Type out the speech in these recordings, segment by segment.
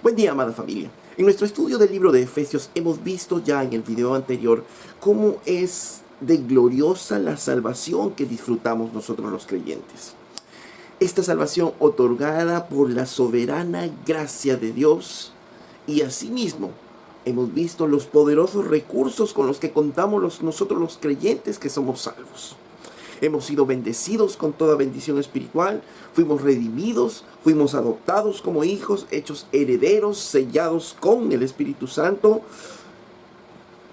Buen día, amada familia. En nuestro estudio del libro de Efesios hemos visto ya en el video anterior cómo es de gloriosa la salvación que disfrutamos nosotros los creyentes. Esta salvación otorgada por la soberana gracia de Dios, y asimismo hemos visto los poderosos recursos con los que contamos nosotros los creyentes que somos salvos. Hemos sido bendecidos con toda bendición espiritual, fuimos redimidos, fuimos adoptados como hijos, hechos herederos, sellados con el Espíritu Santo.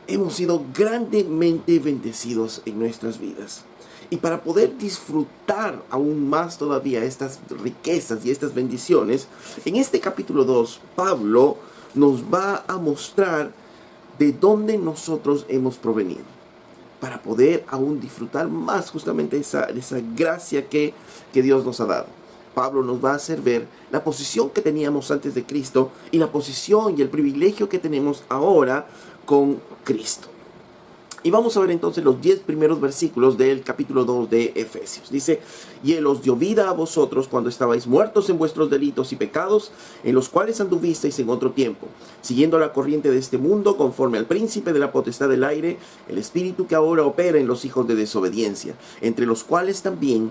Hemos sido grandemente bendecidos en nuestras vidas. Y para poder disfrutar aún más todavía estas riquezas y estas bendiciones, en este capítulo 2, Pablo nos va a mostrar de dónde nosotros hemos provenido, para poder aún disfrutar más justamente esa gracia que Dios nos ha dado. Pablo nos va a hacer ver la posición que teníamos antes de Cristo y la posición y el privilegio que tenemos ahora con Cristo. Y vamos a ver entonces los 10 primeros versículos del capítulo 2 de Efesios. Dice: y Él os dio vida a vosotros cuando estabais muertos en vuestros delitos y pecados, en los cuales anduvisteis en otro tiempo, siguiendo la corriente de este mundo, conforme al príncipe de la potestad del aire, el espíritu que ahora opera en los hijos de desobediencia, entre los cuales también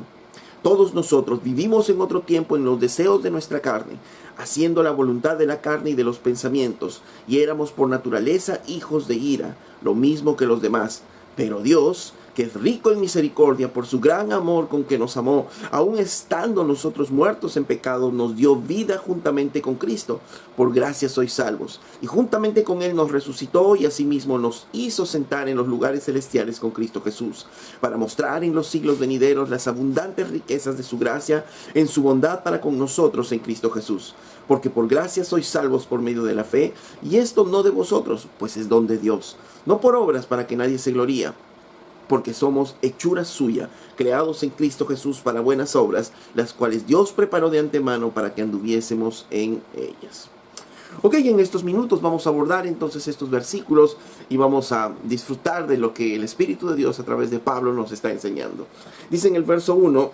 todos nosotros vivimos en otro tiempo en los deseos de nuestra carne, haciendo la voluntad de la carne y de los pensamientos, y éramos por naturaleza hijos de ira, lo mismo que los demás. Pero Dios, que es rico en misericordia, por su gran amor con que nos amó, aun estando nosotros muertos en pecado, nos dio vida juntamente con Cristo. Por gracia sois salvos. Y juntamente con Él nos resucitó y asimismo nos hizo sentar en los lugares celestiales con Cristo Jesús, para mostrar en los siglos venideros las abundantes riquezas de su gracia en su bondad para con nosotros en Cristo Jesús. Porque por gracia sois salvos por medio de la fe, y esto no de vosotros, pues es don de Dios, no por obras para que nadie se gloría, porque somos hechura suya, creados en Cristo Jesús para buenas obras, las cuales Dios preparó de antemano para que anduviésemos en ellas. Ok, en estos minutos vamos a abordar entonces estos versículos y vamos a disfrutar de lo que el Espíritu de Dios a través de Pablo nos está enseñando. Dice en el verso 1: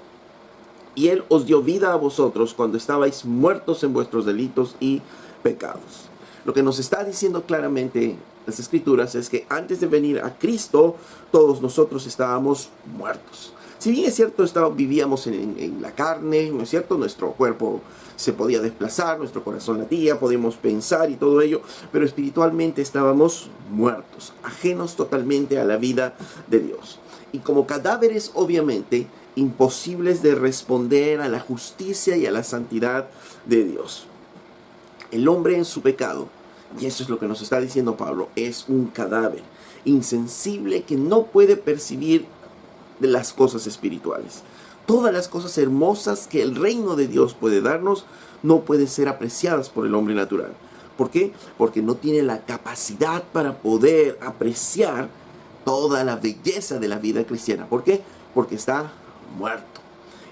y Él os dio vida a vosotros cuando estabais muertos en vuestros delitos y pecados. Lo que nos está diciendo claramente las Escrituras es que antes de venir a Cristo, todos nosotros estábamos muertos. Si bien es cierto, vivíamos en la carne, ¿no es cierto? Nuestro cuerpo se podía desplazar, nuestro corazón latía, podíamos pensar y todo ello, pero espiritualmente estábamos muertos, ajenos totalmente a la vida de Dios. Y como cadáveres, obviamente, imposibles de responder a la justicia y a la santidad de Dios. El hombre en su pecado, y eso es lo que nos está diciendo Pablo, es un cadáver insensible que no puede percibir de las cosas espirituales. Todas las cosas hermosas que el reino de Dios puede darnos no pueden ser apreciadas por el hombre natural. ¿Por qué? Porque no tiene la capacidad para poder apreciar toda la belleza de la vida cristiana. ¿Por qué? Porque está muerto.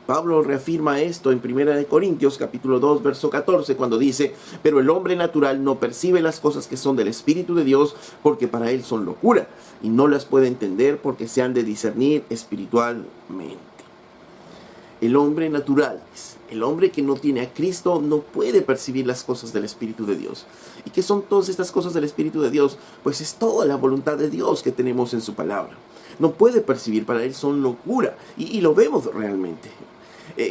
Pablo reafirma esto en 1 Corintios capítulo 2 verso 14 cuando dice: pero el hombre natural no percibe las cosas que son del Espíritu de Dios, porque para él son locura, y no las puede entender porque se han de discernir espiritualmente. El hombre natural, el hombre que no tiene a Cristo, no puede percibir las cosas del Espíritu de Dios. ¿Y qué son todas estas cosas del Espíritu de Dios? Pues es toda la voluntad de Dios que tenemos en su palabra. No puede percibir, para él son locura, y lo vemos realmente.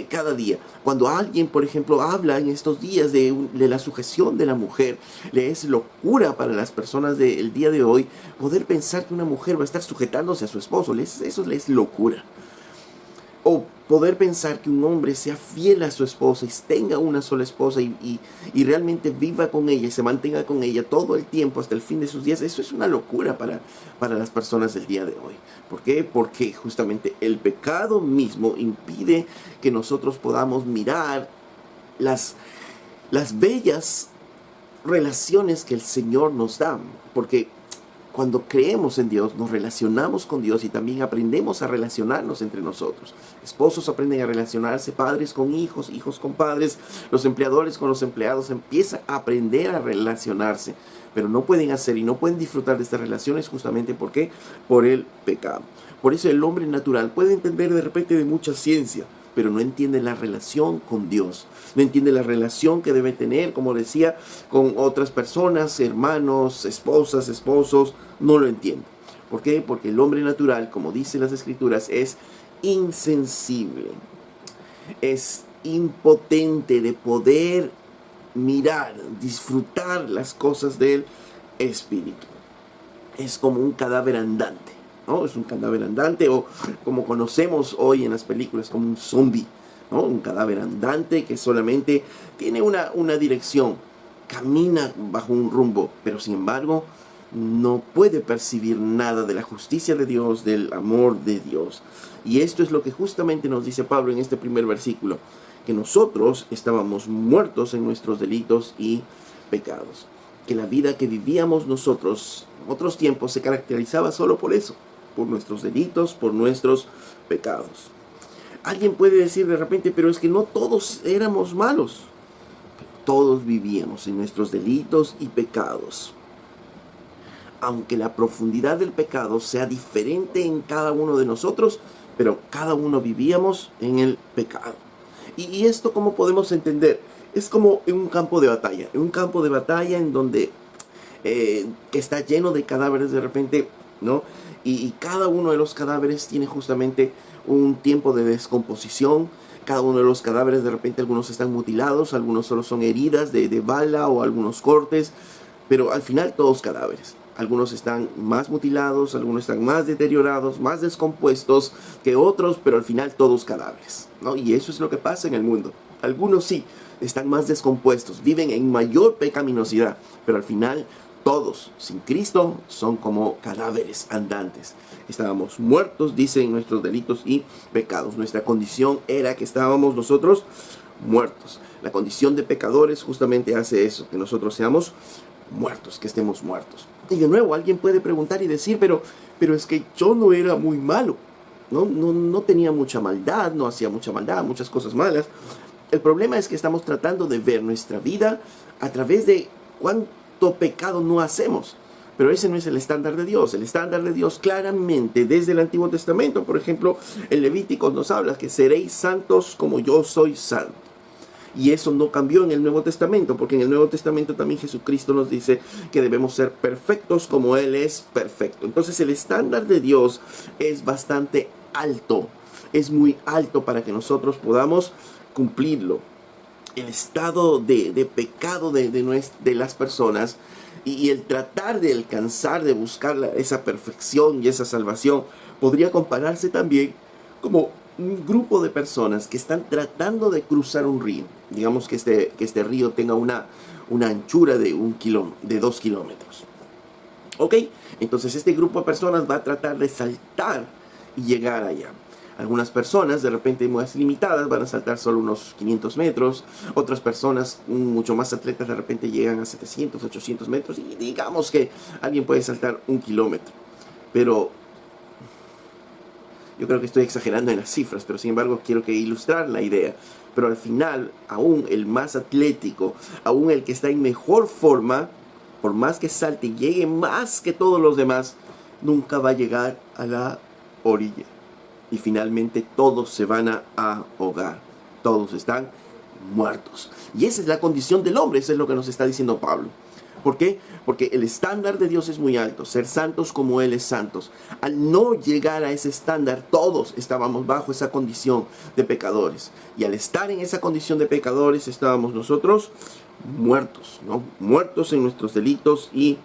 Cada día, cuando alguien, por ejemplo, habla en estos días de la sujeción de la mujer, le es locura para las personas del día de hoy poder pensar que una mujer va a estar sujetándose a su esposo. Eso le es locura. O poder pensar que un hombre sea fiel a su esposa y tenga una sola esposa y realmente viva con ella y se mantenga con ella todo el tiempo hasta el fin de sus días. Eso es una locura para las personas del día de hoy. ¿Por qué? Porque justamente el pecado mismo impide que nosotros podamos mirar las bellas relaciones que el Señor nos da. Porque cuando creemos en Dios, nos relacionamos con Dios y también aprendemos a relacionarnos entre nosotros. Esposos aprenden a relacionarse, padres con hijos, hijos con padres, los empleadores con los empleados, empiezan a aprender a relacionarse. Pero no pueden hacer y no pueden disfrutar de estas relaciones justamente ¿por qué? Por el pecado. Por eso el hombre natural puede entender de repente de mucha ciencia, pero no entiende la relación con Dios, no entiende la relación que debe tener, como decía, con otras personas, hermanos, esposas, esposos, no lo entiende. ¿Por qué? Porque el hombre natural, como dicen las Escrituras, es insensible, es impotente de poder mirar, disfrutar las cosas del Espíritu. Es como un cadáver andante, ¿no? Es un cadáver andante, o como conocemos hoy en las películas, como un zombie, ¿no? Un cadáver andante que solamente tiene una dirección, camina bajo un rumbo, pero sin embargo no puede percibir nada de la justicia de Dios, del amor de Dios. Y esto es lo que justamente nos dice Pablo en este primer versículo, que nosotros estábamos muertos en nuestros delitos y pecados. Que la vida que vivíamos nosotros en otros tiempos se caracterizaba solo por eso, por nuestros delitos, por nuestros pecados. Alguien puede decir de repente, pero es que no todos éramos malos. Todos vivíamos en nuestros delitos y pecados. Aunque la profundidad del pecado sea diferente en cada uno de nosotros, pero cada uno vivíamos en el pecado. ¿Y esto cómo podemos entender? Es como en un campo de batalla, en donde que está lleno de cadáveres de repente, ¿no? Y cada uno de los cadáveres tiene justamente un tiempo de descomposición. Cada uno de los cadáveres de repente, algunos están mutilados, algunos solo son heridas de bala o algunos cortes, pero al final todos cadáveres. Algunos están más mutilados, algunos están más deteriorados, más descompuestos que otros, pero al final todos cadáveres, ¿no? Y eso es lo que pasa en el mundo. Algunos sí, están más descompuestos, viven en mayor pecaminosidad, pero al final todos, sin Cristo, son como cadáveres andantes. Estábamos muertos, dicen, nuestros delitos y pecados. Nuestra condición era que estábamos nosotros muertos. La condición de pecadores justamente hace eso, que nosotros seamos muertos, que estemos muertos. Y de nuevo, alguien puede preguntar y decir, pero es que yo no era muy malo, no tenía mucha maldad, no hacía mucha maldad, muchas cosas malas. El problema es que estamos tratando de ver nuestra vida a través de cuánto pecado no hacemos. Pero ese no es el estándar de Dios. El estándar de Dios claramente desde el Antiguo Testamento, por ejemplo, en Levíticos nos habla que seréis santos como yo soy santo. Y eso no cambió en el Nuevo Testamento, porque en el Nuevo Testamento también Jesucristo nos dice que debemos ser perfectos como Él es perfecto. Entonces el estándar de Dios es bastante alto, es muy alto para que nosotros podamos cumplirlo. El estado de pecado de las personas y el tratar de alcanzar, de buscar esa perfección y esa salvación, podría compararse también como un grupo de personas que están tratando de cruzar un río. Digamos que este río tenga una anchura de 2 kilómetros. ¿Ok? Entonces este grupo de personas va a tratar de saltar y llegar allá. Algunas personas, de repente más limitadas, van a saltar solo unos 500 metros. Otras personas, mucho más atletas, de repente llegan a 700, 800 metros. Y digamos que alguien puede saltar 1 kilómetro. Pero yo creo que estoy exagerando en las cifras, pero sin embargo quiero ilustrar la idea. Pero al final, aún el más atlético, aún el que está en mejor forma, por más que salte y llegue más que todos los demás, nunca va a llegar a la orilla. Y finalmente todos se van a ahogar. Todos están muertos. Y esa es la condición del hombre, eso es lo que nos está diciendo Pablo. ¿Por qué? Porque el estándar de Dios es muy alto, ser santos como Él es santos. Al no llegar a ese estándar, todos estábamos bajo esa condición de pecadores. Y al estar en esa condición de pecadores, estábamos nosotros muertos, ¿no? Muertos en nuestros delitos y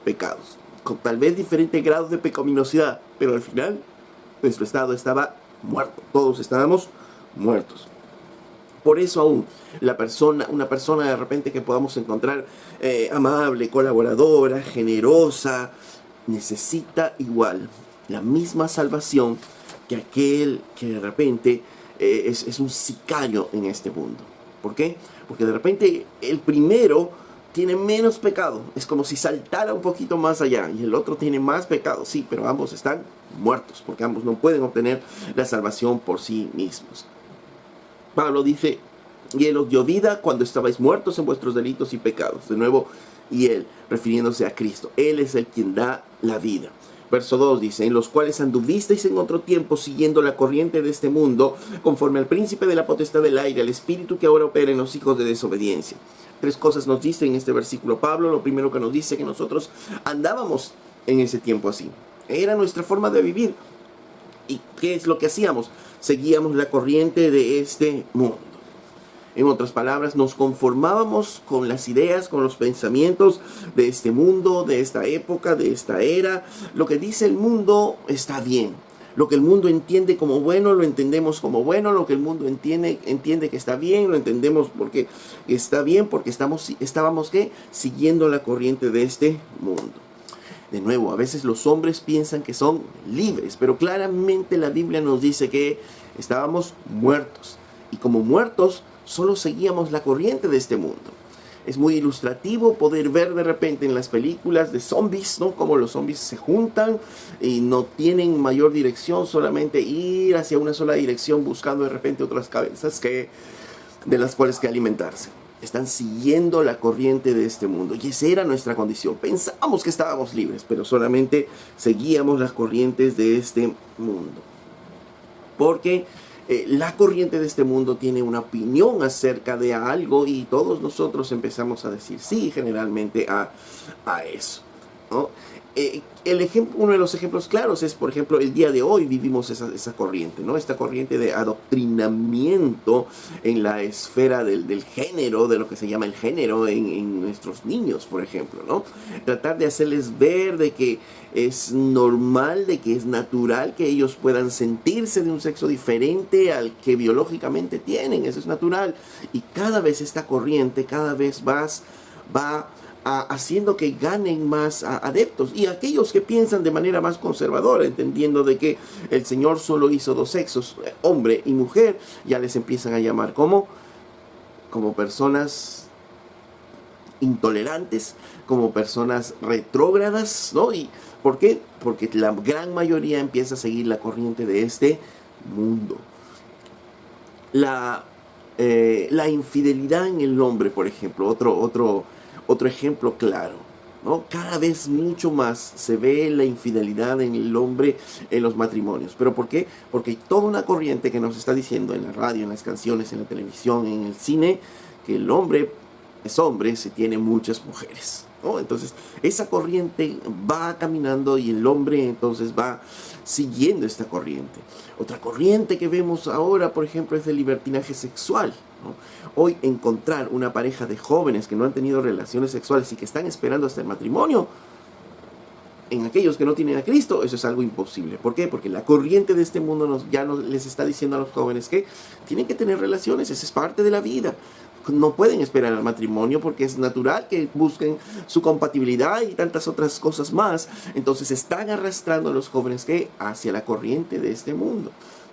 pecados. Con tal vez diferentes grados de pecaminosidad, pero al final nuestro estado estaba muerto. Todos estábamos muertos. Por eso aún una persona de repente que podamos encontrar amable, colaboradora, generosa, necesita igual la misma salvación que aquel que de repente es un sicario en este mundo. ¿Por qué? Porque de repente el primero tiene menos pecado. Es como si saltara un poquito más allá. Y el otro tiene más pecado. Sí, pero ambos están muertos, porque ambos no pueden obtener la salvación por sí mismos. Pablo dice, y Él os dio vida cuando estabais muertos en vuestros delitos y pecados. De nuevo, y Él, refiriéndose a Cristo. Él es el quien da la vida. Verso 2 dice, en los cuales anduvisteis en otro tiempo siguiendo la corriente de este mundo, conforme al príncipe de la potestad del aire, al espíritu que ahora opera en los hijos de desobediencia. Tres cosas nos dice en este versículo Pablo. Lo primero que nos dice que nosotros andábamos en ese tiempo así. Era nuestra forma de vivir. ¿Y qué es lo que hacíamos? Seguíamos la corriente de este mundo. En otras palabras, nos conformábamos con las ideas, con los pensamientos de este mundo, de esta época, de esta era. Lo que dice el mundo está bien. Lo que el mundo entiende como bueno, lo entendemos como bueno. Lo que el mundo entiende que está bien, lo entendemos porque está bien, porque estábamos ¿qué? Siguiendo la corriente de este mundo. De nuevo, a veces los hombres piensan que son libres, pero claramente la Biblia nos dice que estábamos muertos. Y como muertos, solo seguíamos la corriente de este mundo. Es muy ilustrativo poder ver de repente en las películas de zombies, ¿no? Como los zombies se juntan y no tienen mayor dirección, solamente ir hacia una sola dirección buscando de repente otras cabezas de las cuales que alimentarse. Están siguiendo la corriente de este mundo y esa era nuestra condición. Pensábamos que estábamos libres, pero solamente seguíamos las corrientes de este mundo. Porque la corriente de este mundo tiene una opinión acerca de algo y todos nosotros empezamos a decir sí generalmente a eso, ¿no? Uno de los ejemplos claros es, por ejemplo, el día de hoy vivimos esa corriente, ¿no? Esta corriente de adoctrinamiento en la esfera del género, de lo que se llama el género en nuestros niños, por ejemplo, ¿no? Tratar de hacerles ver de que es normal, de que es natural que ellos puedan sentirse de un sexo diferente al que biológicamente tienen, eso es natural. Y cada vez esta corriente, cada vez más va haciendo que ganen más adeptos, y aquellos que piensan de manera más conservadora, entendiendo de que el Señor solo hizo dos sexos, hombre y mujer, ya les empiezan a llamar como personas intolerantes, como personas retrógradas, ¿no? ¿Y por qué? Porque la gran mayoría empieza a seguir la corriente de este mundo. La infidelidad en el hombre, por ejemplo, otro ejemplo claro, ¿no? Cada vez mucho más se ve la infidelidad en el hombre en los matrimonios. ¿Pero por qué? Porque hay toda una corriente que nos está diciendo en la radio, en las canciones, en la televisión, en el cine, que el hombre es hombre si tiene muchas mujeres, ¿no? Entonces esa corriente va caminando y el hombre entonces va siguiendo esta corriente. Otra corriente que vemos ahora, por ejemplo, es el libertinaje sexual, ¿no? Hoy encontrar una pareja de jóvenes que no han tenido relaciones sexuales y que están esperando hasta el matrimonio, en aquellos que no tienen a Cristo, eso es algo imposible. ¿Por qué? Porque la corriente de este mundo ya les está diciendo a los jóvenes que tienen que tener relaciones, esa es parte de la vida. No pueden esperar al matrimonio porque es natural que busquen su compatibilidad y tantas otras cosas más. Entonces están arrastrando a los jóvenes hacia la corriente de este mundo,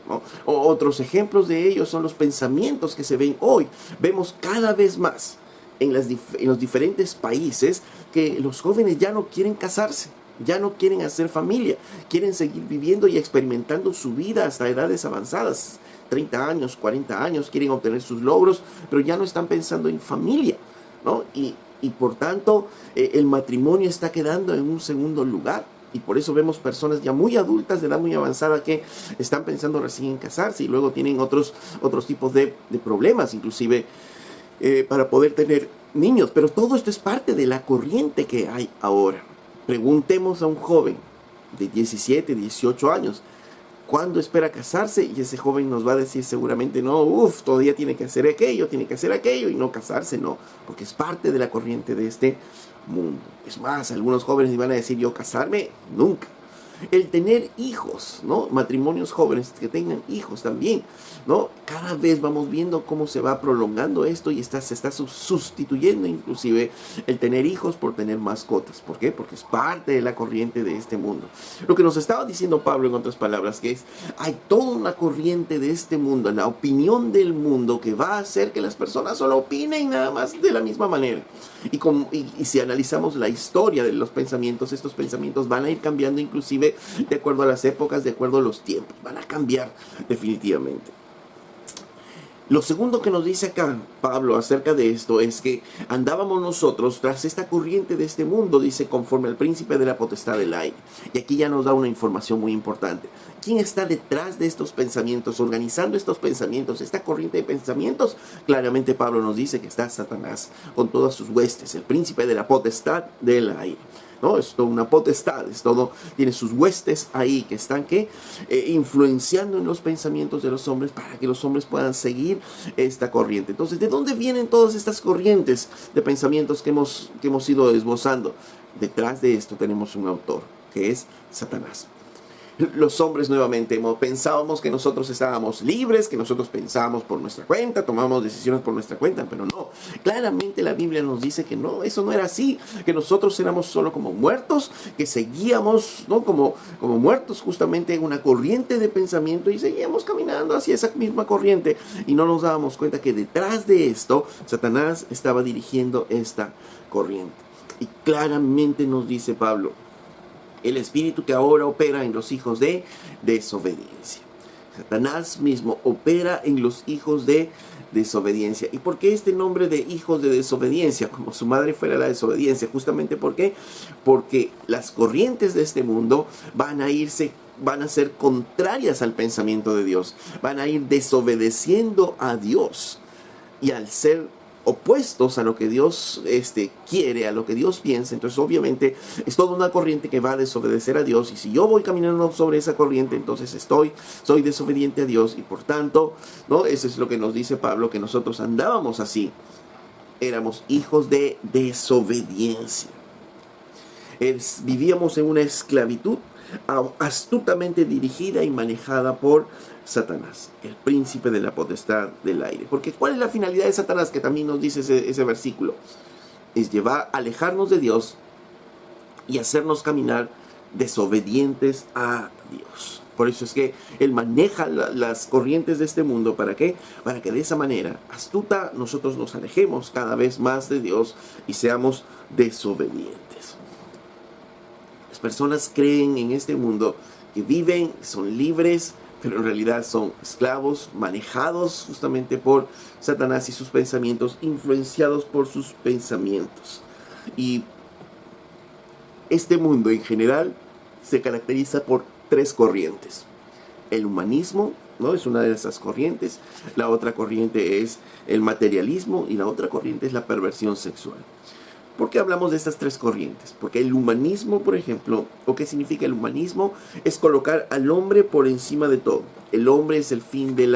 ¿no? Otros ejemplos de ellos son los pensamientos que se ven hoy. Vemos cada vez más en los diferentes países que los jóvenes ya no quieren casarse, ya no quieren hacer familia, quieren seguir viviendo y experimentando su vida hasta edades avanzadas. 30 años, 40 años, quieren obtener sus logros, pero ya no están pensando en familia, ¿no? Y por tanto, el matrimonio está quedando en un segundo lugar. Y por eso vemos personas ya muy adultas, de edad muy avanzada, que están pensando recién en casarse y luego tienen otros tipos de problemas, inclusive para poder tener niños. Pero todo esto es parte de la corriente que hay ahora. Preguntemos a un joven de 17, 18 años, ¿cuándo espera casarse? Y ese joven nos va a decir seguramente, no, todavía tiene que hacer aquello, y no casarse, no, porque es parte de la corriente de este mundo. Es más, algunos jóvenes van a decir, yo casarme, nunca. El tener hijos, ¿no? Matrimonios jóvenes que tengan hijos también, ¿no? Cada vez vamos viendo cómo se va prolongando esto y se está sustituyendo inclusive el tener hijos por tener mascotas. ¿Por qué? Porque es parte de la corriente de este mundo. Lo que nos estaba diciendo Pablo, en otras palabras, que hay toda una corriente de este mundo, la opinión del mundo, que va a hacer que las personas solo opinen nada más de la misma manera. Y si analizamos la historia de los pensamientos, estos pensamientos van a ir cambiando inclusive de acuerdo a las épocas, de acuerdo a los tiempos. Van a cambiar definitivamente. Lo segundo que nos dice acá Pablo acerca de esto es que andábamos nosotros tras esta corriente de este mundo, dice, conforme al príncipe de la potestad del aire. Y aquí ya nos da una información muy importante. ¿Quién está detrás de estos pensamientos, organizando estos pensamientos, esta corriente de pensamientos? Claramente Pablo nos dice que está Satanás con todas sus huestes, el príncipe de la potestad del aire. ¿No? Es toda una potestad, es todo, tiene sus huestes ahí que están influenciando en los pensamientos de los hombres para que los hombres puedan seguir esta corriente. Entonces, ¿de dónde vienen todas estas corrientes de pensamientos que hemos ido esbozando? Detrás de esto tenemos un autor, que es Satanás. Los hombres nuevamente pensábamos que nosotros estábamos libres, que nosotros pensábamos por nuestra cuenta, tomábamos decisiones por nuestra cuenta, pero no. Claramente la Biblia nos dice que no, eso no era así, que nosotros éramos solo como muertos, que seguíamos, ¿no? como muertos justamente en una corriente de pensamiento y seguíamos caminando hacia esa misma corriente y no nos dábamos cuenta que detrás de esto Satanás estaba dirigiendo esta corriente. Y claramente nos dice Pablo, el espíritu que ahora opera en los hijos de desobediencia. Satanás mismo opera en los hijos de desobediencia. ¿Y por qué este nombre de hijos de desobediencia? Como su madre fuera la desobediencia. Justamente ¿por qué? Porque las corrientes de este mundo van a ser contrarias al pensamiento de Dios. Van a ir desobedeciendo a Dios. Y al ser opuestos a lo que Dios quiere, a lo que Dios piensa, entonces obviamente es toda una corriente que va a desobedecer a Dios, y si yo voy caminando sobre esa corriente, entonces soy desobediente a Dios, y por tanto, ¿no? Eso es lo que nos dice Pablo, que nosotros andábamos así, éramos hijos de desobediencia, vivíamos en una esclavitud astutamente dirigida y manejada por Satanás, el príncipe de la potestad del aire. Porque ¿cuál es la finalidad de Satanás? Que también nos dice ese versículo. Es alejarnos de Dios y hacernos caminar desobedientes a Dios. Por eso es que Él maneja las corrientes de este mundo. ¿Para qué? Para que de esa manera astuta nosotros nos alejemos cada vez más de Dios y seamos desobedientes. Las personas creen en este mundo que viven, son libres, pero en realidad son esclavos, manejados justamente por Satanás y sus pensamientos, influenciados por sus pensamientos. Y este mundo en general se caracteriza por tres corrientes. El humanismo, ¿no? Es una de esas corrientes. La otra corriente es el materialismo y la otra corriente es la perversión sexual. ¿Por qué hablamos de estas tres corrientes? Porque el humanismo, por ejemplo, ¿o qué significa el humanismo? Es colocar al hombre por encima de todo. El hombre es el fin de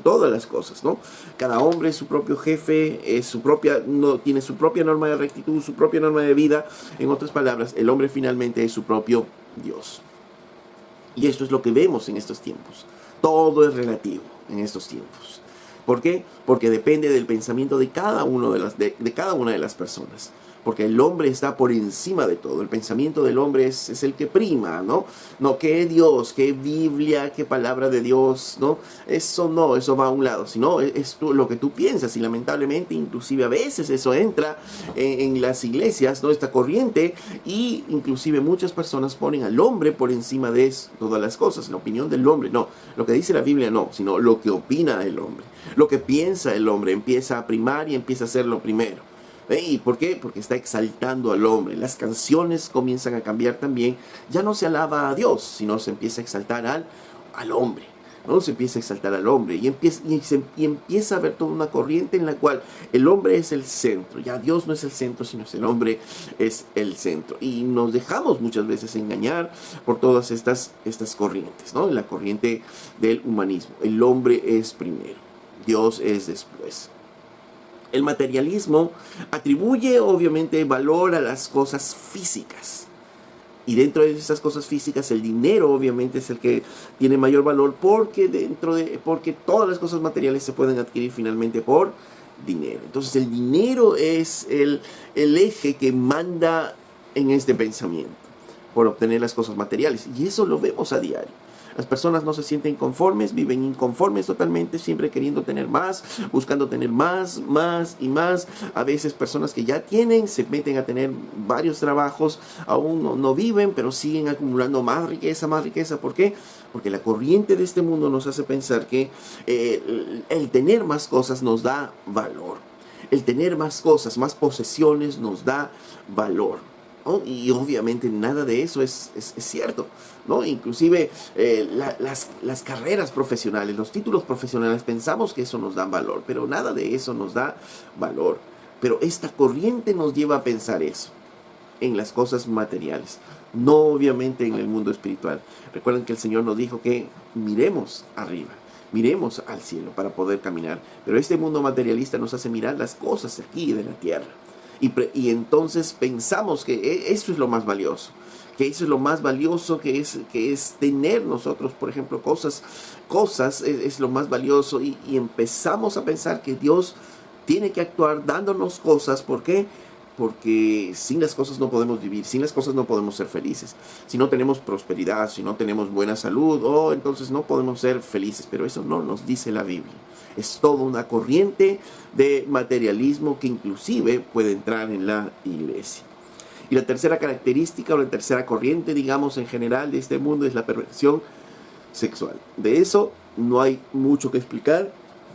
todas las cosas, ¿no? Cada hombre es su propio jefe, tiene su propia norma de rectitud, su propia norma de vida. En otras palabras, el hombre finalmente es su propio Dios. Y esto es lo que vemos en estos tiempos. Todo es relativo en estos tiempos. ¿Por qué? Porque depende del pensamiento de cada una de las personas. Porque el hombre está por encima de todo. El pensamiento del hombre es el que prima, ¿no? No, qué Dios, qué Biblia, qué palabra de Dios, ¿no? Eso va a un lado. Sino es lo que tú piensas. Y lamentablemente, inclusive a veces eso entra en las iglesias, ¿no? Esta corriente. Y inclusive muchas personas ponen al hombre por encima de todas las cosas. La opinión del hombre, no. Lo que dice la Biblia, no. Sino lo que opina el hombre. Lo que piensa el hombre empieza a primar y empieza a ser lo primero. ¿Y por qué? Porque está exaltando al hombre. Las canciones comienzan a cambiar también. Ya no se alaba a Dios, sino se empieza a exaltar al hombre. ¿No? Se empieza a exaltar al hombre y empieza a haber toda una corriente en la cual el hombre es el centro. Ya Dios no es el centro, sino el hombre es el centro. Y nos dejamos muchas veces engañar por todas estas corrientes, ¿no? La corriente del humanismo. El hombre es primero, Dios es después. El materialismo atribuye obviamente valor a las cosas físicas. Y dentro de esas cosas físicas el dinero obviamente es el que tiene mayor valor porque todas las cosas materiales se pueden adquirir finalmente por dinero. Entonces el dinero es el eje que manda en este pensamiento por obtener las cosas materiales. Y eso lo vemos a diario. Las personas no se sienten conformes, viven inconformes totalmente, siempre queriendo tener más, buscando tener más y más. A veces personas que ya tienen, se meten a tener varios trabajos, aún no viven, pero siguen acumulando más riqueza. ¿Por qué? Porque la corriente de este mundo nos hace pensar que el tener más cosas nos da valor. El tener más cosas, más posesiones nos da valor, ¿no? Y obviamente nada de eso es cierto, ¿no? Inclusive las carreras profesionales, los títulos profesionales, pensamos que eso nos da valor, pero nada de eso nos da valor. Pero esta corriente nos lleva a pensar eso en las cosas materiales, no obviamente en el mundo espiritual. Recuerden que el Señor nos dijo que miremos arriba, miremos al cielo para poder caminar, pero este mundo materialista nos hace mirar las cosas aquí de la tierra, y entonces pensamos que eso es lo más valioso, que eso es lo más valioso, que es tener nosotros, por ejemplo, cosas es lo más valioso, y empezamos a pensar que Dios tiene que actuar dándonos cosas. ¿Por qué? Porque sin las cosas no podemos vivir, sin las cosas no podemos ser felices. Si no tenemos prosperidad, si no tenemos buena salud, entonces no podemos ser felices. Pero eso no nos dice la Biblia. Es toda una corriente de materialismo que inclusive puede entrar en la iglesia. Y la tercera característica, o la tercera corriente, digamos, en general de este mundo, es la perversión sexual. De eso no hay mucho que explicar,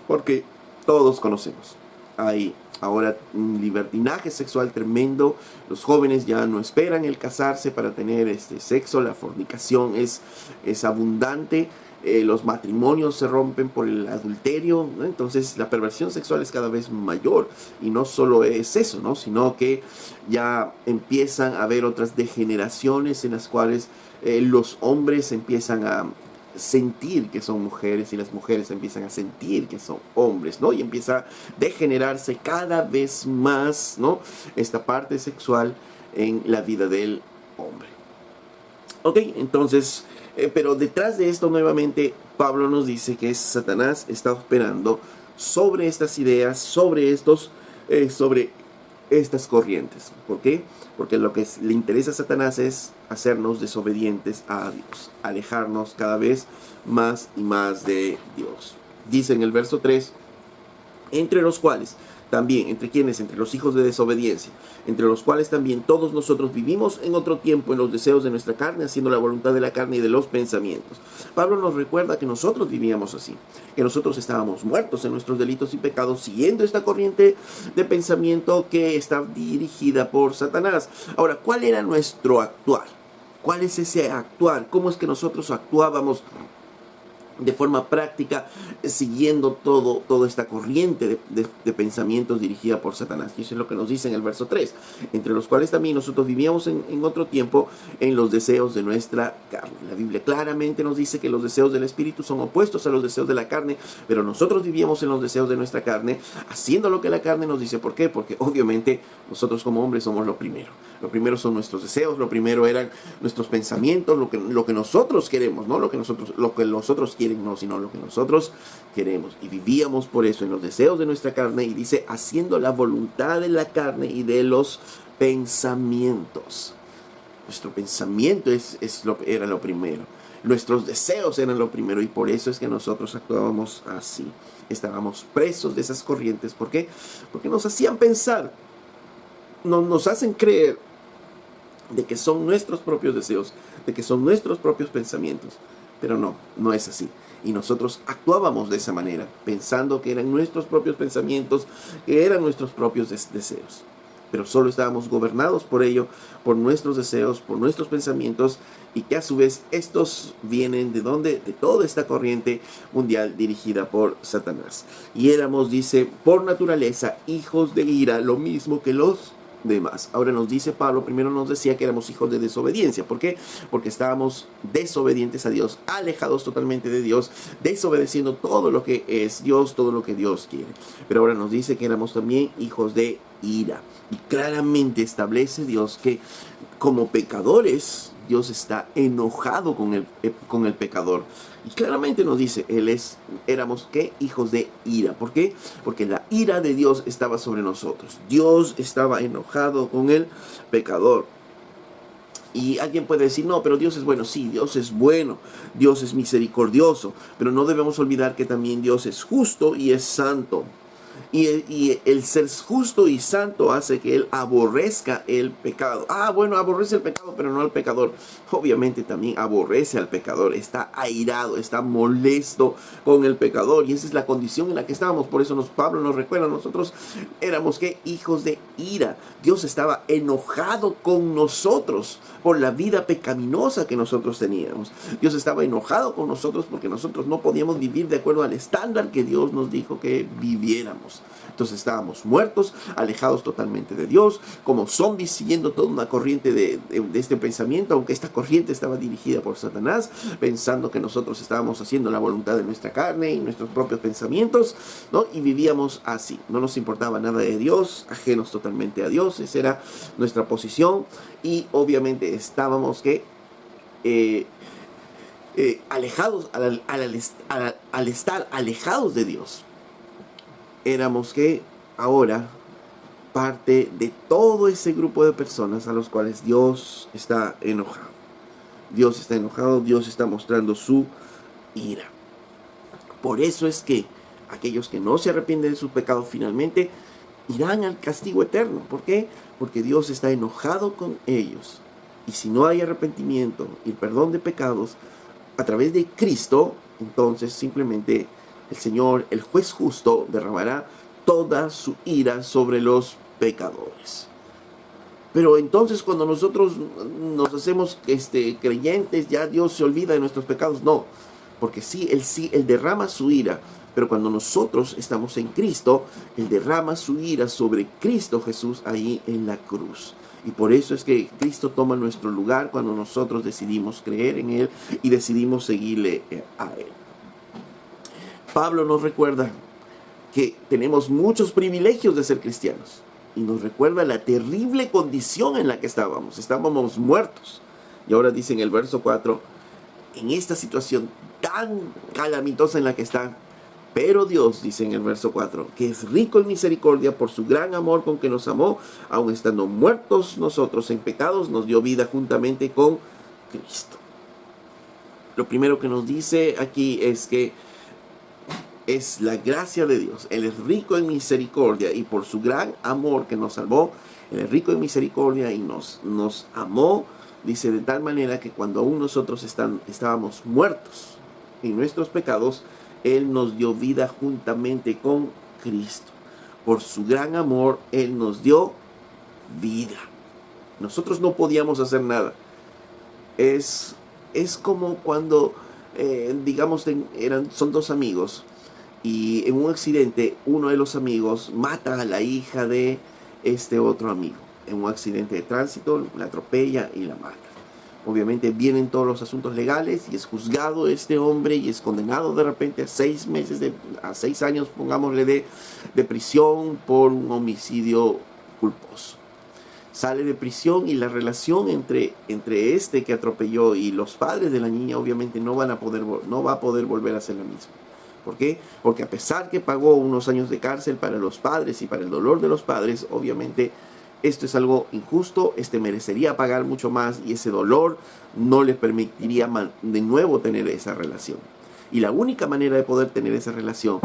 porque todos conocemos. Hay ahora un libertinaje sexual tremendo. Los jóvenes ya no esperan el casarse para tener sexo. La fornicación es abundante. Los matrimonios se rompen por el adulterio, ¿no? Entonces la perversión sexual es cada vez mayor. Y no solo es eso, ¿no? Sino que ya empiezan a haber otras degeneraciones en las cuales los hombres empiezan a sentir que son mujeres, y las mujeres empiezan a sentir que son hombres, ¿no? Y empieza a degenerarse cada vez más, ¿no?, esta parte sexual en la vida del hombre. Ok, entonces, pero detrás de esto nuevamente Pablo nos dice que Satanás está operando sobre estas ideas, sobre estas corrientes. ¿Por qué? Porque lo que le interesa a Satanás es hacernos desobedientes a Dios, alejarnos cada vez más y más de Dios. Dice en el verso 3, entre los cuales también, ¿entre quiénes? Entre los hijos de desobediencia, entre los cuales también todos nosotros vivimos en otro tiempo en los deseos de nuestra carne, haciendo la voluntad de la carne y de los pensamientos. Pablo nos recuerda que nosotros vivíamos así, que nosotros estábamos muertos en nuestros delitos y pecados, siguiendo esta corriente de pensamiento que está dirigida por Satanás. Ahora, ¿cuál era nuestro actuar? ¿Cuál es ese actuar? ¿Cómo es que nosotros actuábamos de forma práctica, siguiendo toda esta corriente de pensamientos dirigida por Satanás? Y eso es lo que nos dice en el verso 3, entre los cuales también nosotros vivíamos en otro tiempo en los deseos de nuestra carne. La Biblia claramente nos dice que los deseos del Espíritu son opuestos a los deseos de la carne, pero nosotros vivíamos en los deseos de nuestra carne, haciendo lo que la carne nos dice. ¿Por qué? Porque obviamente nosotros como hombres somos lo primero. Lo primero son nuestros deseos, lo primero eran nuestros pensamientos, lo que nosotros queremos, no lo que nosotros quieren, no, sino lo que nosotros queremos. Y vivíamos por eso en los deseos de nuestra carne, y dice, haciendo la voluntad de la carne y de los pensamientos. Nuestro pensamiento era lo primero. Nuestros deseos eran lo primero, y por eso es que nosotros actuábamos así. Estábamos presos de esas corrientes. ¿Por qué? Porque nos hacían pensar, nos hacen creer de que son nuestros propios deseos, de que son nuestros propios pensamientos. Pero no es así. Y nosotros actuábamos de esa manera, pensando que eran nuestros propios pensamientos, que eran nuestros propios deseos. Pero solo estábamos gobernados por ello, por nuestros deseos, por nuestros pensamientos, y que a su vez estos vienen ¿de dónde? De toda esta corriente mundial dirigida por Satanás. Y éramos, dice, por naturaleza, hijos de ira, lo mismo que los demás. Ahora nos dice Pablo, primero nos decía que éramos hijos de desobediencia. ¿Por qué? Porque estábamos desobedientes a Dios, alejados totalmente de Dios, desobedeciendo todo lo que es Dios, todo lo que Dios quiere. Pero ahora nos dice que éramos también hijos de ira. Y claramente establece Dios que como pecadores, Dios está enojado con el pecador. Y claramente nos dice, éramos ¿qué? Hijos de ira. ¿Por qué? Porque la ira de Dios estaba sobre nosotros. Dios estaba enojado con el pecador. Y alguien puede decir, no, pero Dios es bueno. Sí, Dios es bueno, Dios es misericordioso, pero no debemos olvidar que también Dios es justo y es santo. Y el ser justo y santo hace que Él aborrezca el pecado. Bueno, aborrece el pecado, pero no al pecador. Obviamente también aborrece al pecador. Está airado, está molesto con el pecador. Y esa es la condición en la que estábamos. Por eso Pablo nos recuerda, nosotros éramos hijos de ira. Dios estaba enojado con nosotros por la vida pecaminosa que nosotros teníamos. Dios estaba enojado con nosotros porque nosotros no podíamos vivir de acuerdo al estándar que Dios nos dijo que viviéramos. Entonces estábamos muertos, alejados totalmente de Dios, como zombies siguiendo toda una corriente de este pensamiento, aunque esta corriente estaba dirigida por Satanás, pensando que nosotros estábamos haciendo la voluntad de nuestra carne y nuestros propios pensamientos, ¿no? Y vivíamos así, no nos importaba nada de Dios, ajenos totalmente a Dios. Esa era nuestra posición, y obviamente estábamos alejados al estar alejados de Dios. Éramos ahora parte de todo ese grupo de personas a los cuales Dios está enojado. Dios está enojado, Dios está mostrando su ira. Por eso es que aquellos que no se arrepienten de sus pecados finalmente irán al castigo eterno. ¿Por qué? Porque Dios está enojado con ellos. Y si no hay arrepentimiento y perdón de pecados a través de Cristo, entonces simplemente el Señor, el juez justo, derramará toda su ira sobre los pecadores. Pero entonces cuando nosotros nos hacemos creyentes, ya Dios se olvida de nuestros pecados. No, porque Él derrama su ira. Pero cuando nosotros estamos en Cristo, Él derrama su ira sobre Cristo Jesús ahí en la cruz. Y por eso es que Cristo toma nuestro lugar cuando nosotros decidimos creer en Él y decidimos seguirle a Él. Pablo nos recuerda que tenemos muchos privilegios de ser cristianos. Y nos recuerda la terrible condición en la que estábamos. Estábamos muertos. Y ahora dice en el verso 4, en esta situación tan calamitosa en la que están, pero Dios, dice en el verso 4, que es rico en misericordia por su gran amor con que nos amó, aun estando muertos nosotros en pecados, nos dio vida juntamente con Cristo. Lo primero que nos dice aquí es que es la gracia de Dios. Él es rico en misericordia y por su gran amor que nos salvó, Él es rico en misericordia y nos amó, dice, de tal manera que cuando aún nosotros estábamos muertos en nuestros pecados, Él nos dio vida juntamente con Cristo. Por su gran amor, Él nos dio vida. Nosotros no podíamos hacer nada. Es como cuando, digamos, son dos amigos y en un accidente uno de los amigos mata a la hija de este otro amigo. En un accidente de tránsito la atropella y la mata. Obviamente vienen todos los asuntos legales y es juzgado este hombre y es condenado de repente a 6 meses, a 6 años, pongámosle, de prisión por un homicidio culposo. Sale de prisión y la relación entre este que atropelló y los padres de la niña obviamente no va a poder volver a ser la misma. ¿Por qué? Porque a pesar que pagó unos años de cárcel para los padres y para el dolor de los padres, obviamente esto es algo injusto, merecería pagar mucho más y ese dolor no le permitiría de nuevo tener esa relación. Y la única manera de poder tener esa relación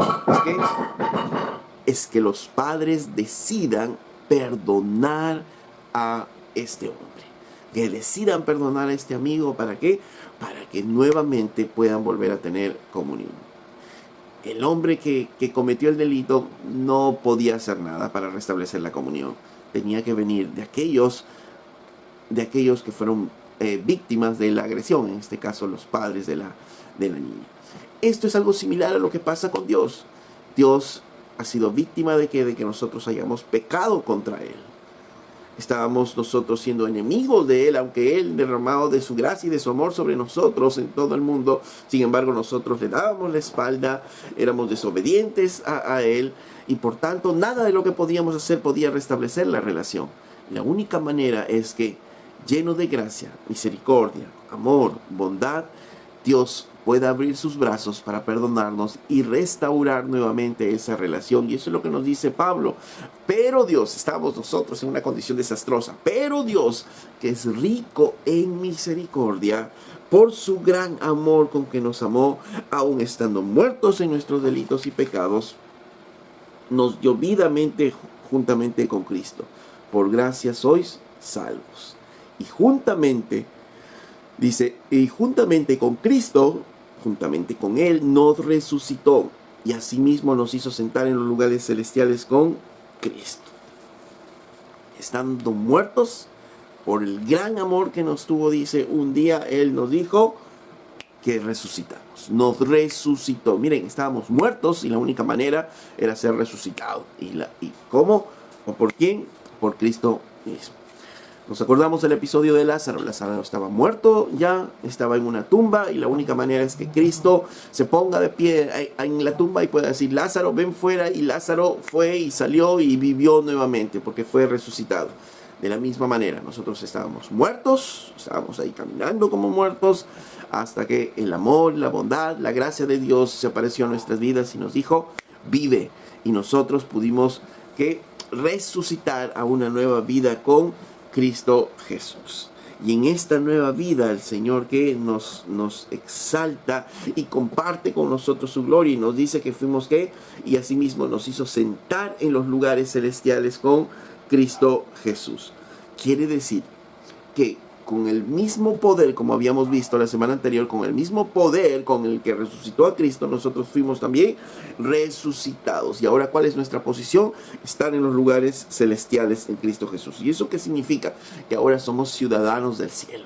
es que los padres decidan perdonar a este hombre. Que decidan perdonar a este amigo. ¿Para qué? Para que nuevamente puedan volver a tener comunión. El hombre que cometió el delito no podía hacer nada para restablecer la comunión. Tenía que venir de aquellos que fueron víctimas de la agresión, en este caso los padres de la niña. Esto es algo similar a lo que pasa con Dios. Dios ha sido víctima de que nosotros hayamos pecado contra Él. Estábamos nosotros siendo enemigos de Él, aunque Él derramado de su gracia y de su amor sobre nosotros en todo el mundo. Sin embargo, nosotros le dábamos la espalda, éramos desobedientes a Él, y por tanto nada de lo que podíamos hacer podía restablecer la relación. La única manera es que, lleno de gracia, misericordia, amor, bondad, Dios pueda abrir sus brazos para perdonarnos y restaurar nuevamente esa relación. Y eso es lo que nos dice Pablo. Pero Dios, estamos nosotros en una condición desastrosa, pero Dios, que es rico en misericordia, por su gran amor con que nos amó, aun estando muertos en nuestros delitos y pecados, nos dio vidamente juntamente con Cristo. Por gracia sois salvos. Y juntamente, dice, y juntamente con Cristo, juntamente con Él, nos resucitó. Y asimismo nos hizo sentar en los lugares celestiales con Cristo. Estando muertos, por el gran amor que nos tuvo, dice, un día Él nos dijo que resucitamos. Nos resucitó. Miren, estábamos muertos y la única manera era ser resucitados. ¿Y cómo? ¿O por quién? Por Cristo mismo. Nos acordamos del episodio de Lázaro. Lázaro estaba muerto ya, estaba en una tumba, y la única manera es que Cristo se ponga de pie en la tumba y pueda decir, Lázaro, ven fuera, y Lázaro fue y salió y vivió nuevamente porque fue resucitado. De la misma manera, nosotros estábamos muertos, estábamos ahí caminando como muertos, hasta que el amor, la bondad, la gracia de Dios se apareció en nuestras vidas y nos dijo, vive. Y nosotros pudimos resucitar a una nueva vida con Cristo Jesús. Y en esta nueva vida el Señor que nos exalta y comparte con nosotros su gloria, y nos dice que fuimos y asimismo nos hizo sentar en los lugares celestiales con Cristo Jesús. Quiere decir que con el mismo poder, como habíamos visto la semana anterior, con el mismo poder con el que resucitó a Cristo, nosotros fuimos también resucitados. Y ahora, ¿cuál es nuestra posición? Estar en los lugares celestiales en Cristo Jesús. ¿Y eso qué significa? Que ahora somos ciudadanos del cielo.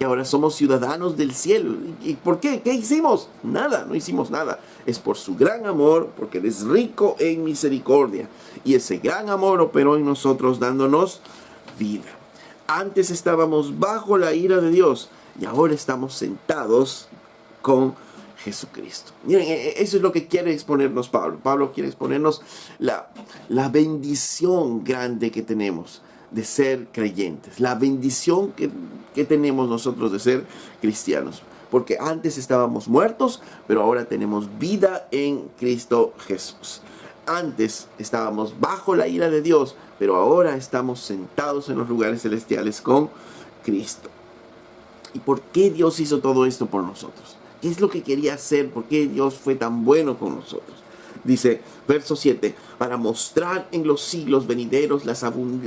Y ahora somos ciudadanos del cielo. ¿Y por qué? ¿Qué hicimos? Nada, no hicimos nada. Es por su gran amor, porque Él es rico en misericordia. Y ese gran amor operó en nosotros dándonos vida. Antes estábamos bajo la ira de Dios y ahora estamos sentados con Jesucristo. Miren, eso es lo que quiere exponernos Pablo. Pablo quiere exponernos la bendición grande que tenemos de ser creyentes, la bendición que tenemos nosotros de ser cristianos. Porque antes estábamos muertos, pero ahora tenemos vida en Cristo Jesús. Antes estábamos bajo la ira de Dios, pero ahora estamos sentados en los lugares celestiales con Cristo. ¿Y por qué Dios hizo todo esto por nosotros? ¿Qué es lo que quería hacer? ¿Por qué Dios fue tan bueno con nosotros? Dice, verso 7, para mostrar en los siglos venideros la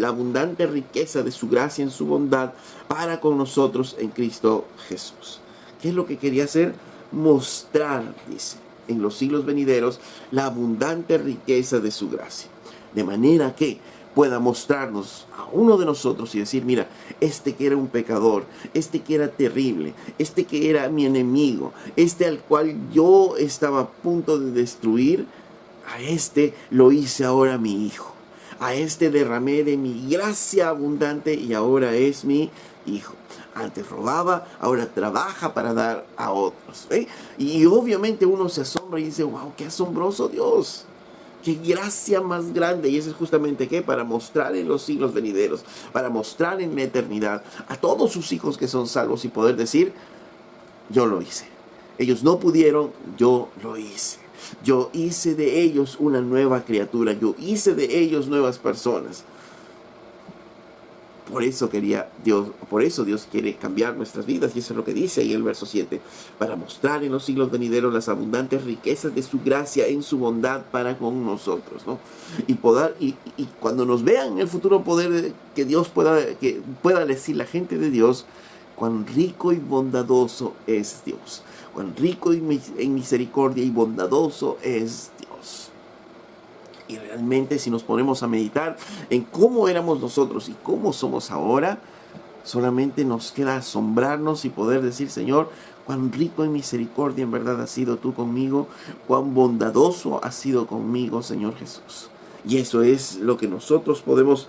abundante riqueza de su gracia en su bondad para con nosotros en Cristo Jesús. ¿Qué es lo que quería hacer? Mostrar, dice, en los siglos venideros la abundante riqueza de su gracia. De manera que pueda mostrarnos a uno de nosotros y decir, mira, este que era un pecador, este que era terrible, este que era mi enemigo, este al cual yo estaba a punto de destruir, a este lo hice ahora mi hijo. A este derramé de mi gracia abundante y ahora es mi hijo. Antes robaba, ahora trabaja para dar a otros. Y obviamente uno se asombra y dice, wow, qué asombroso Dios. Qué gracia más grande. Y eso es justamente para mostrar en los siglos venideros, para mostrar en la eternidad a todos sus hijos que son salvos y poder decir, yo lo hice. Ellos no pudieron, yo lo hice. Yo hice de ellos una nueva criatura. Yo hice de ellos nuevas personas. Por eso Dios quiere cambiar nuestras vidas, y eso es lo que dice ahí el verso 7, para mostrar en los siglos venideros las abundantes riquezas de su gracia en su bondad para con nosotros, ¿no? Y cuando nos vean en el futuro poder, que Dios pueda decir la gente de Dios, cuán rico y bondadoso es Dios, cuán rico en misericordia y bondadoso es Dios. Y realmente, si nos ponemos a meditar en cómo éramos nosotros y cómo somos ahora, solamente nos queda asombrarnos y poder decir, Señor, cuán rico en misericordia en verdad has sido tú conmigo, cuán bondadoso has sido conmigo, Señor Jesús. Y eso es lo que nosotros podemos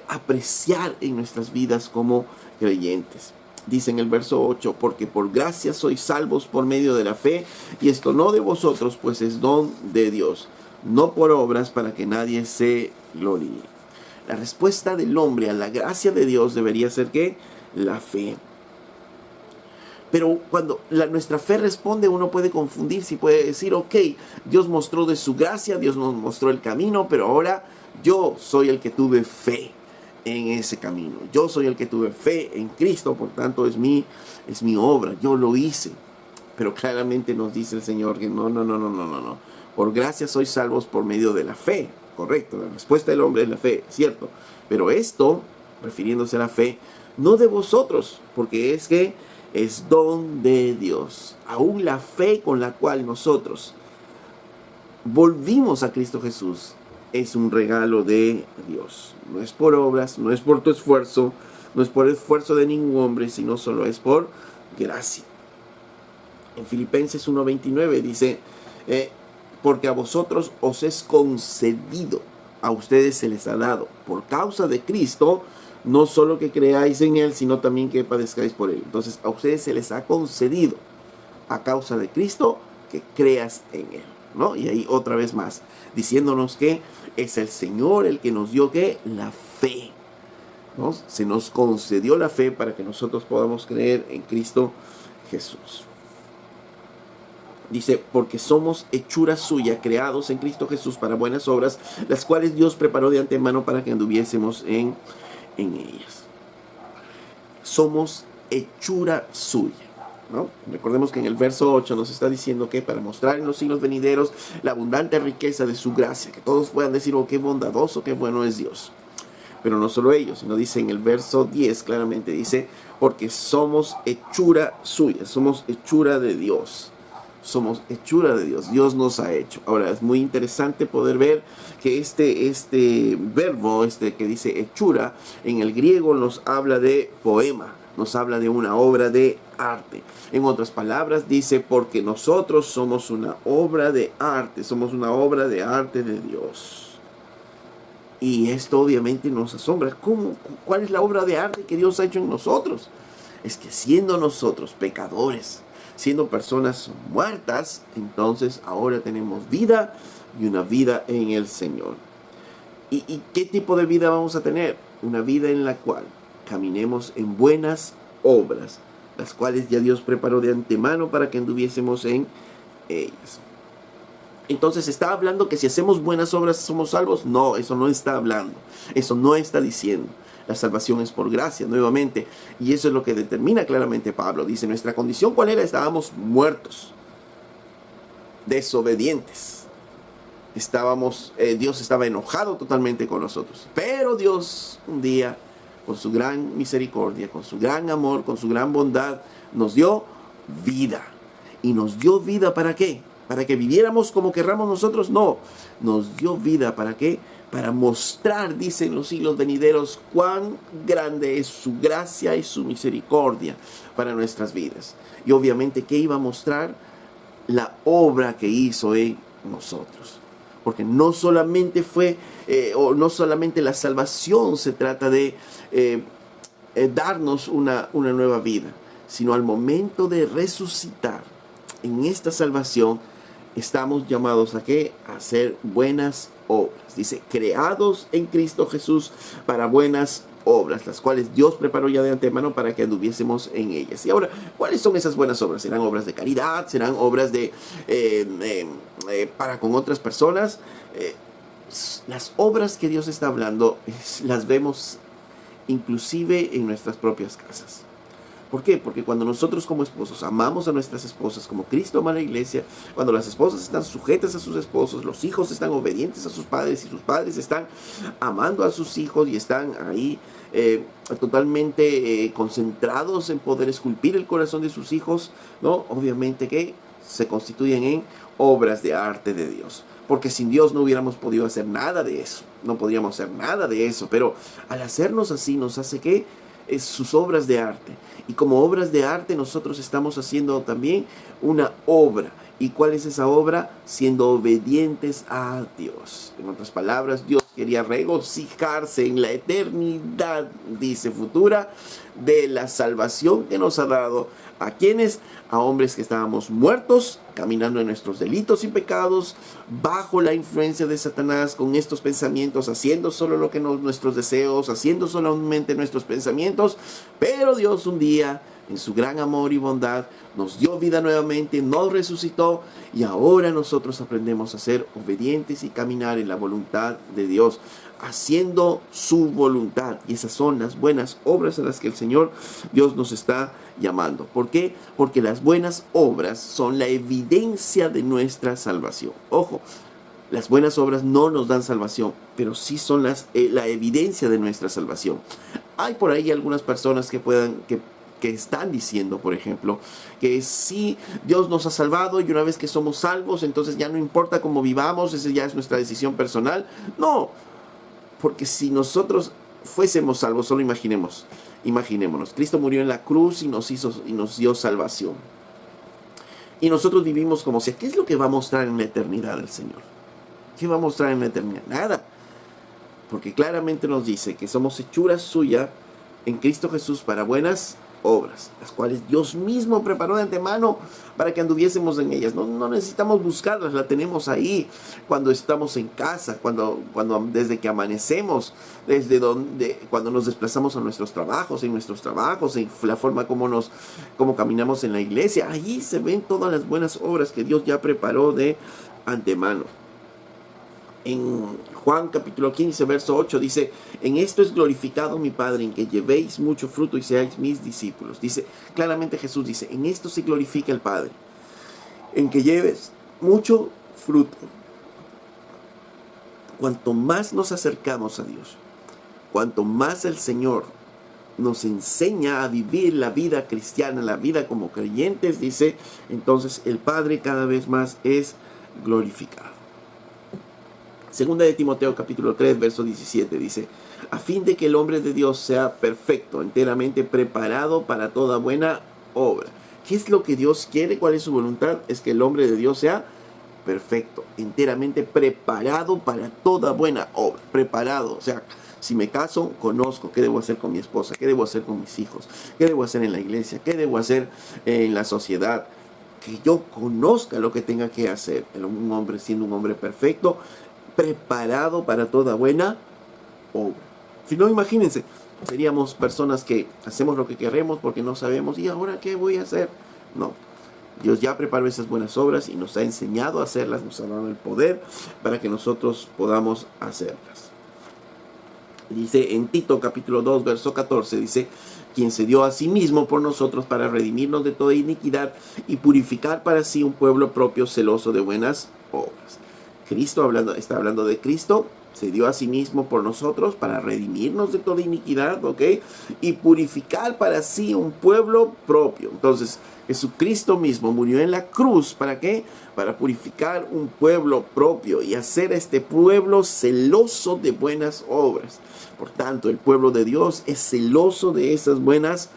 apreciar en nuestras vidas como creyentes. Dice en el verso 8, porque por gracia sois salvos por medio de la fe, y esto no de vosotros, pues es don de Dios, no por obras, para que nadie se gloríe. La respuesta del hombre a la gracia de Dios debería ser ¿qué? La fe. Pero cuando nuestra fe responde, uno puede confundirse y puede decir, ok, Dios mostró de su gracia, Dios nos mostró el camino, pero ahora yo soy el que tuve fe en ese camino. Yo soy el que tuve fe en Cristo, por tanto es mi obra, yo lo hice. Pero claramente nos dice el Señor que no. Por gracia sois salvos por medio de la fe. Correcto, la respuesta del hombre es la fe, cierto. Pero esto, refiriéndose a la fe, no de vosotros, porque es que es don de Dios. Aún la fe con la cual nosotros volvimos a Cristo Jesús es un regalo de Dios. No es por obras, no es por tu esfuerzo, no es por el esfuerzo de ningún hombre, sino solo es por gracia. En Filipenses 1:29 dice, porque a vosotros os es concedido, a ustedes se les ha dado, por causa de Cristo, no solo que creáis en Él, sino también que padezcáis por Él. Entonces a ustedes se les ha concedido, a causa de Cristo, que creas en Él, ¿no? Y ahí otra vez más, diciéndonos que es el Señor el que nos dio, ¿qué? La fe, ¿no? Se nos concedió la fe para que nosotros podamos creer en Cristo Jesús. Dice, porque somos hechura suya, creados en Cristo Jesús para buenas obras, las cuales Dios preparó de antemano para que anduviésemos en ellas. Somos hechura suya, ¿no? Recordemos que en el verso 8 nos está diciendo que para mostrar en los siglos venideros la abundante riqueza de su gracia, que todos puedan decir, oh, qué bondadoso, qué bueno es Dios. Pero no solo ellos, sino dice en el verso 10 claramente, dice, porque somos hechura suya, somos hechura de Dios. Somos hechura de Dios, Dios nos ha hecho. Ahora es muy interesante poder ver que este verbo, que dice hechura, en el griego nos habla de poema, nos habla de una obra de arte. En otras palabras dice, porque nosotros somos una obra de arte, somos una obra de arte de Dios. Y esto obviamente nos asombra. ¿Cuál es la obra de arte que Dios ha hecho en nosotros? Es que siendo nosotros pecadores, siendo personas muertas, entonces ahora tenemos vida y una vida en el Señor. ¿Y qué tipo de vida vamos a tener? Una vida en la cual caminemos en buenas obras, las cuales ya Dios preparó de antemano para que anduviésemos en ellas. Entonces, ¿está hablando que si hacemos buenas obras somos salvos? No, eso no está hablando, eso no está diciendo. La salvación es por gracia, nuevamente. Y eso es lo que determina claramente Pablo. Dice, nuestra condición, ¿cuál era? Estábamos muertos, desobedientes. Dios estaba enojado totalmente con nosotros. Pero Dios, un día, con su gran misericordia, con su gran amor, con su gran bondad, nos dio vida. ¿Y nos dio vida para qué? ¿Para que viviéramos como querramos nosotros? No. Nos dio vida ¿para qué? Para mostrar, dicen los siglos venideros, cuán grande es su gracia y su misericordia para nuestras vidas. Y obviamente, ¿qué iba a mostrar? La obra que hizo en nosotros. Porque no solamente no solamente la salvación se trata de darnos una nueva vida, sino al momento de resucitar en esta salvación, estamos llamados ¿a qué? A hacer buenas obras. Dice, creados en Cristo Jesús para buenas obras, las cuales Dios preparó ya de antemano para que anduviésemos en ellas. Y ahora, ¿cuáles son esas buenas obras? ¿Serán obras de caridad? ¿Serán obras para con otras personas? Las obras que Dios está hablando las vemos inclusive en nuestras propias casas. ¿Por qué? Porque cuando nosotros como esposos amamos a nuestras esposas como Cristo ama a la iglesia, cuando las esposas están sujetas a sus esposos, los hijos están obedientes a sus padres y sus padres están amando a sus hijos y están ahí totalmente concentrados en poder esculpir el corazón de sus hijos, ¿no? Obviamente que se constituyen en obras de arte de Dios. Porque sin Dios no hubiéramos podido hacer nada de eso. No podríamos hacer nada de eso. Pero al hacernos así nos hace que sus obras de arte. Y como obras de arte nosotros estamos haciendo también una obra. ¿Y cuál es esa obra? Siendo obedientes a Dios. En otras palabras, Dios quería regocijarse en la eternidad, dice futura, de la salvación que nos ha dado. ¿A quiénes? A hombres que estábamos muertos, caminando en nuestros delitos y pecados, bajo la influencia de Satanás, con estos pensamientos, haciendo solo lo que nuestros deseos, haciendo solamente nuestros pensamientos. Pero Dios un día en su gran amor y bondad, nos dio vida nuevamente, nos resucitó y ahora nosotros aprendemos a ser obedientes y caminar en la voluntad de Dios, haciendo su voluntad. Y esas son las buenas obras a las que el Señor Dios nos está llamando. ¿Por qué? Porque las buenas obras son la evidencia de nuestra salvación. Ojo, las buenas obras no nos dan salvación, pero sí son la evidencia de nuestra salvación. Hay por ahí algunas personas que están diciendo, por ejemplo, que sí, Dios nos ha salvado y una vez que somos salvos, entonces ya no importa cómo vivamos, esa ya es nuestra decisión personal. No, porque si nosotros fuésemos salvos, solo imaginémonos, Cristo murió en la cruz y nos dio salvación. Y nosotros vivimos como si, ¿qué es lo que va a mostrar en la eternidad el Señor? ¿Qué va a mostrar en la eternidad? Nada. Porque claramente nos dice que somos hechura suya en Cristo Jesús para buenas obras, las cuales Dios mismo preparó de antemano para que anduviésemos en ellas. No necesitamos buscarlas, la tenemos ahí cuando estamos en casa, desde que amanecemos, cuando nos desplazamos a nuestros trabajos, en la forma como caminamos en la iglesia. Allí se ven todas las buenas obras que Dios ya preparó de antemano. En Juan capítulo 15, verso 8 dice: en esto es glorificado mi Padre, en que llevéis mucho fruto y seáis mis discípulos. Dice, claramente Jesús dice, en esto se glorifica el Padre, en que lleves mucho fruto. Cuanto más nos acercamos a Dios, cuanto más el Señor nos enseña a vivir la vida cristiana, la vida como creyentes, dice, entonces el Padre cada vez más es glorificado. Segunda de Timoteo capítulo 3, verso 17 dice: a fin de que el hombre de Dios sea perfecto, enteramente preparado para toda buena obra. ¿Qué es lo que Dios quiere? ¿Cuál es su voluntad? Es que el hombre de Dios sea perfecto, enteramente preparado para toda buena obra. Preparado, o sea, si me caso, conozco qué debo hacer con mi esposa, qué debo hacer con mis hijos, qué debo hacer en la iglesia, qué debo hacer en la sociedad. Que yo conozca lo que tenga que hacer. Un hombre siendo un hombre perfecto, preparado para toda buena obra. Si no, imagínense, seríamos personas que hacemos lo que queremos porque no sabemos, ¿y ahora qué voy a hacer? No, Dios ya preparó esas buenas obras y nos ha enseñado a hacerlas, nos ha dado el poder para que nosotros podamos hacerlas. Dice en Tito capítulo 2, verso 14, dice: quien se dio a sí mismo por nosotros para redimirnos de toda iniquidad y purificar para sí un pueblo propio celoso de buenas obras. Cristo está hablando de Cristo, se dio a sí mismo por nosotros para redimirnos de toda iniquidad, ¿ok? Y purificar para sí un pueblo propio. Entonces, Jesucristo mismo murió en la cruz, ¿para qué? Para purificar un pueblo propio y hacer a este pueblo celoso de buenas obras. Por tanto, el pueblo de Dios es celoso de esas buenas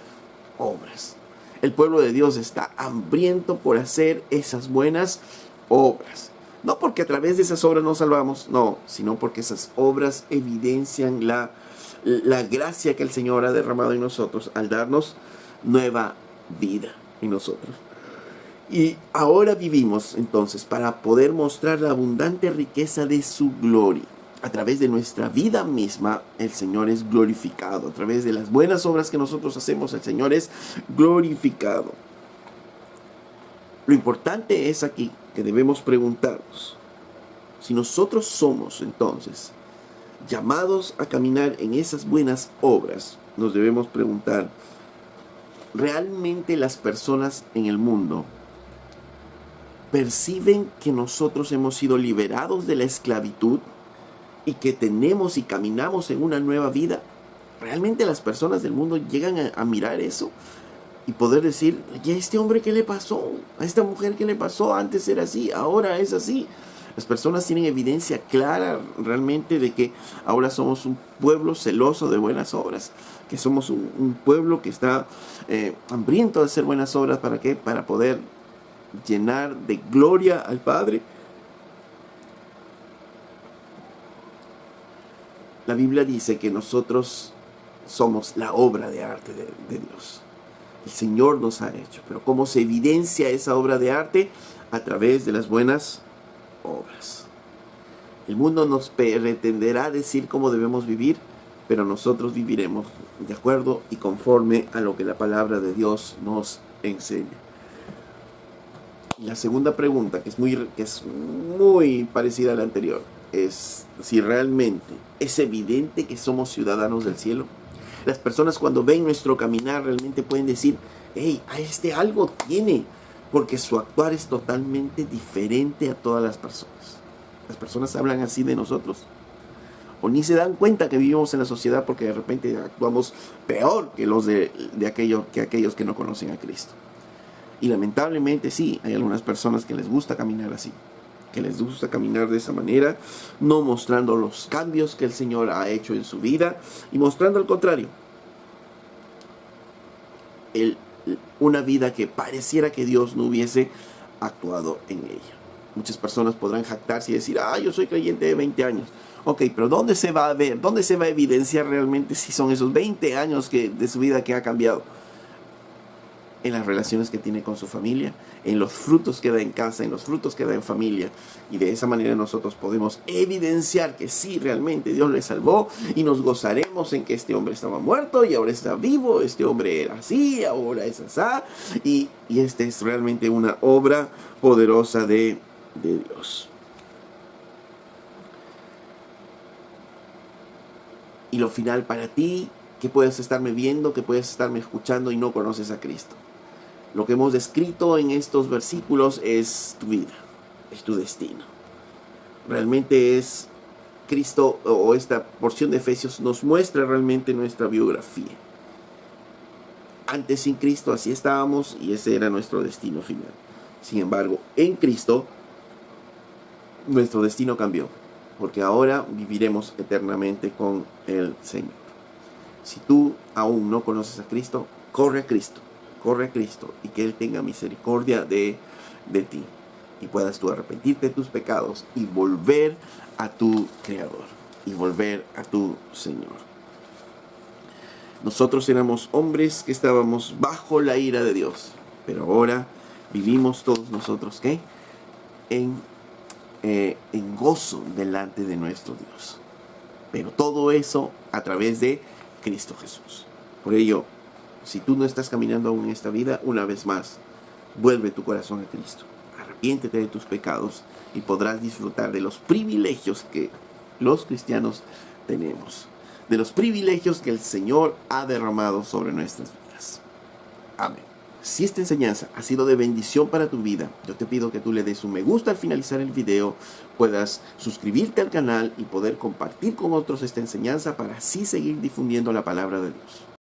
obras. El pueblo de Dios está hambriento por hacer esas buenas obras. No porque a través de esas obras nos salvamos, no, sino porque esas obras evidencian la gracia que el Señor ha derramado en nosotros al darnos nueva vida en nosotros. Y ahora vivimos entonces para poder mostrar la abundante riqueza de su gloria. A través de nuestra vida misma, el Señor es glorificado. A través de las buenas obras que nosotros hacemos, el Señor es glorificado. Lo importante es aquí que debemos preguntarnos, si nosotros somos entonces llamados a caminar en esas buenas obras, nos debemos preguntar, ¿realmente las personas en el mundo perciben que nosotros hemos sido liberados de la esclavitud y que tenemos y caminamos en una nueva vida? ¿Realmente las personas del mundo llegan a mirar eso? Y poder decir, ¿y a este hombre qué le pasó? ¿A esta mujer qué le pasó? Antes era así, ahora es así. Las personas tienen evidencia clara realmente de que ahora somos un pueblo celoso de buenas obras. Que somos un pueblo que está hambriento de hacer buenas obras. ¿Para qué? Para poder llenar de gloria al Padre. La Biblia dice que nosotros somos la obra de arte de Dios. El Señor nos ha hecho. Pero ¿cómo se evidencia esa obra de arte? A través de las buenas obras. El mundo nos pretenderá decir cómo debemos vivir. pero nosotros viviremos de acuerdo y conforme a lo que la palabra de Dios nos enseña. Y la segunda pregunta, que es muy parecida a la anterior, es si realmente es evidente que somos ciudadanos del cielo. Las personas cuando ven nuestro caminar realmente pueden decir, hey, a este algo tiene, porque su actuar es totalmente diferente a todas las personas. Las personas hablan así de nosotros, o ni se dan cuenta que vivimos en la sociedad porque de repente actuamos peor que los de aquellos que no conocen a Cristo. Y lamentablemente sí, hay algunas personas que les gusta caminar así, que les gusta caminar de esa manera, no mostrando los cambios que el Señor ha hecho en su vida y mostrando al contrario, una vida que pareciera que Dios no hubiese actuado en ella. Muchas personas podrán jactarse y decir, yo soy creyente de 20 años. Ok, pero ¿dónde se va a ver? ¿Dónde se va a evidenciar realmente si son esos 20 años de su vida que ha cambiado? En las relaciones que tiene con su familia, en los frutos que da en casa, en los frutos que da en familia. Y de esa manera nosotros podemos evidenciar que sí, realmente Dios le salvó y nos gozaremos en que este hombre estaba muerto y ahora está vivo, este hombre era así, ahora es así. Y esta es realmente una obra poderosa de Dios. Y lo final para ti, que puedes estarme viendo, que puedes estarme escuchando y no conoces a Cristo. Lo que hemos descrito en estos versículos es tu vida, es tu destino. Realmente es Cristo, o esta porción de Efesios nos muestra realmente nuestra biografía. Antes sin Cristo así estábamos y ese era nuestro destino final. Sin embargo, en Cristo nuestro destino cambió, porque ahora viviremos eternamente con el Señor. Si tú aún no conoces a Cristo, corre a Cristo y que Él tenga misericordia de ti y puedas tú arrepentirte de tus pecados y volver a tu Creador y volver a tu Señor. Nosotros éramos hombres que estábamos bajo la ira de Dios, pero ahora vivimos todos nosotros ¿qué? En gozo delante de nuestro Dios, pero todo eso a través de Cristo Jesús. Por ello, si tú no estás caminando aún en esta vida, una vez más, vuelve tu corazón a Cristo. Arrepiéntete de tus pecados y podrás disfrutar de los privilegios que los cristianos tenemos. De los privilegios que el Señor ha derramado sobre nuestras vidas. Amén. Si esta enseñanza ha sido de bendición para tu vida, yo te pido que tú le des un me gusta al finalizar el video, puedas suscribirte al canal y poder compartir con otros esta enseñanza para así seguir difundiendo la palabra de Dios.